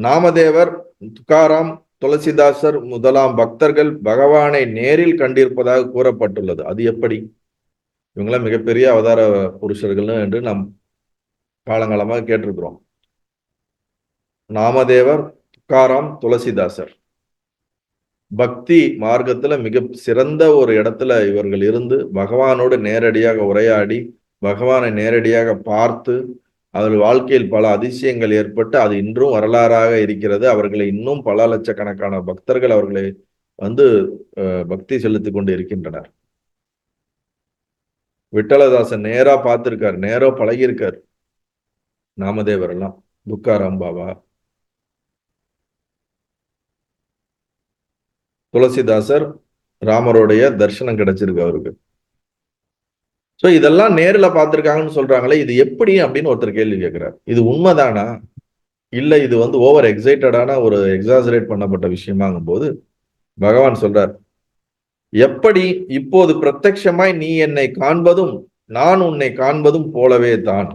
நாமதேவர், துக்காராம், துளசிதாசர் முதலாம் பக்தர்கள் பகவானை நேரில் கண்டிருப்பதாக கூறப்பட்டுள்ளது. அது எப்படி? இவங்களாம் மிகப்பெரிய அவதார புருஷர்கள் என்று நாம் காலங்காலமாக கேட்டிருக்கிறோம். நாமதேவர், துக்காராம், துளசிதாசர் பக்தி மார்க்கத்துல மிக சிறந்த ஒரு இடத்துல இவர்கள் இருந்து பகவானோடு நேரடியாக உரையாடி பகவானை நேரடியாக பார்த்து அவர்கள் வாழ்க்கையில் பல அதிசயங்கள் ஏற்பட்டு அது இன்றும் வரலாறாக இருக்கிறது. அவர்களை இன்னும் பல லட்சக்கணக்கான பக்தர்கள் அவர்களை வந்து பக்தி செலுத்திக் கொண்டு இருக்கின்றனர். விட்டலதாசன் நேரா பார்த்திருக்காரு, நேரா பழகியிருக்காரு. நாமதேவர் எல்லாம், துக்காராம் பாபா, துளசிதாசர், ராமருடைய தரிசனம் கிடைச்சிருக்கு அவருக்கு. ஸோ இதெல்லாம் நேரில் பார்த்துருக்காங்கன்னு சொல்றாங்களே, இது எப்படி அப்படின்னு ஒருத்தர் கேள்வி கேட்கிறார். இது உண்மைதானா இல்லை இது வந்து ஓவர் எக்ஸைட்டடான ஒரு எக்ஸாசரேட் பண்ணப்பட்ட விஷயமாகும் போது பகவான் சொல்றார், எப்படி இப்போது பிரத்யட்சமாய் நீ என்னை காண்பதும் நான் உன்னை காண்பதும் போலவே தான்.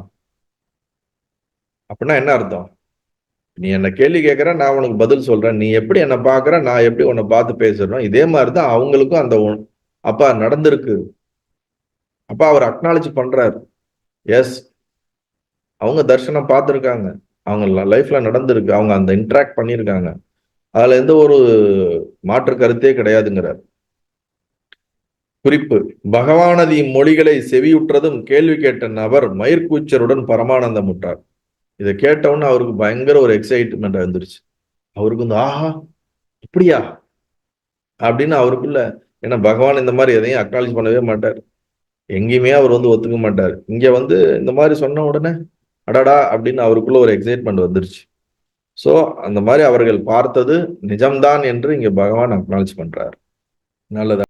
அப்படின்னா என்ன அர்த்தம்? நீ என்ன கேள்வி கேட்கிற, நான் உனக்கு பதில் சொல்றேன். நீ எப்படி என்ன பாக்குற, நான் எப்படி உன்னை பார்த்து பேசுறோம், இதே மாதிரிதான் அவங்களுக்கும் அந்த அப்பா நடந்திருக்கு. அப்பா அவர் அக்னாலஜ் பண்றாரு. எஸ், அவங்க தரிசனம் பார்த்துருக்காங்க, அவங்க லைஃப்ல நடந்திருக்கு, அவங்க அந்த இன்ட்ராக்ட் பண்ணியிருக்காங்க, அதுல எந்த ஒரு மாற்று கருத்தே கிடையாதுங்கிறார். குறிப்பு: பகவானதி மொழிகளை செவியுற்றதும் கேள்வி கேட்ட நபர் மயிர்கூச்சருடன் பரமானந்தம் விட்டார். இதை கேட்டவுடனே அவருக்கு பயங்கர ஒரு எக்ஸைட்மெண்ட் வந்துருச்சு. அவருக்கு வந்து ஆஹா இப்படியா அப்படின்னு அவருக்குள்ள, ஏன்னா பகவான் இந்த மாதிரி எதையும் அக்னாலஜ் பண்ணவே மாட்டார், எங்கேயுமே அவர் வந்து ஒத்துக்க மாட்டார். இங்க வந்து இந்த மாதிரி சொன்ன உடனே அடடா அப்படின்னு அவருக்குள்ள ஒரு எக்ஸைட்மெண்ட் வந்துருச்சு. ஸோ அந்த மாதிரி அவர்கள் பார்த்தது நிஜம்தான் என்று இங்க பகவான் அக்னாலஜ் பண்றார். நல்லது.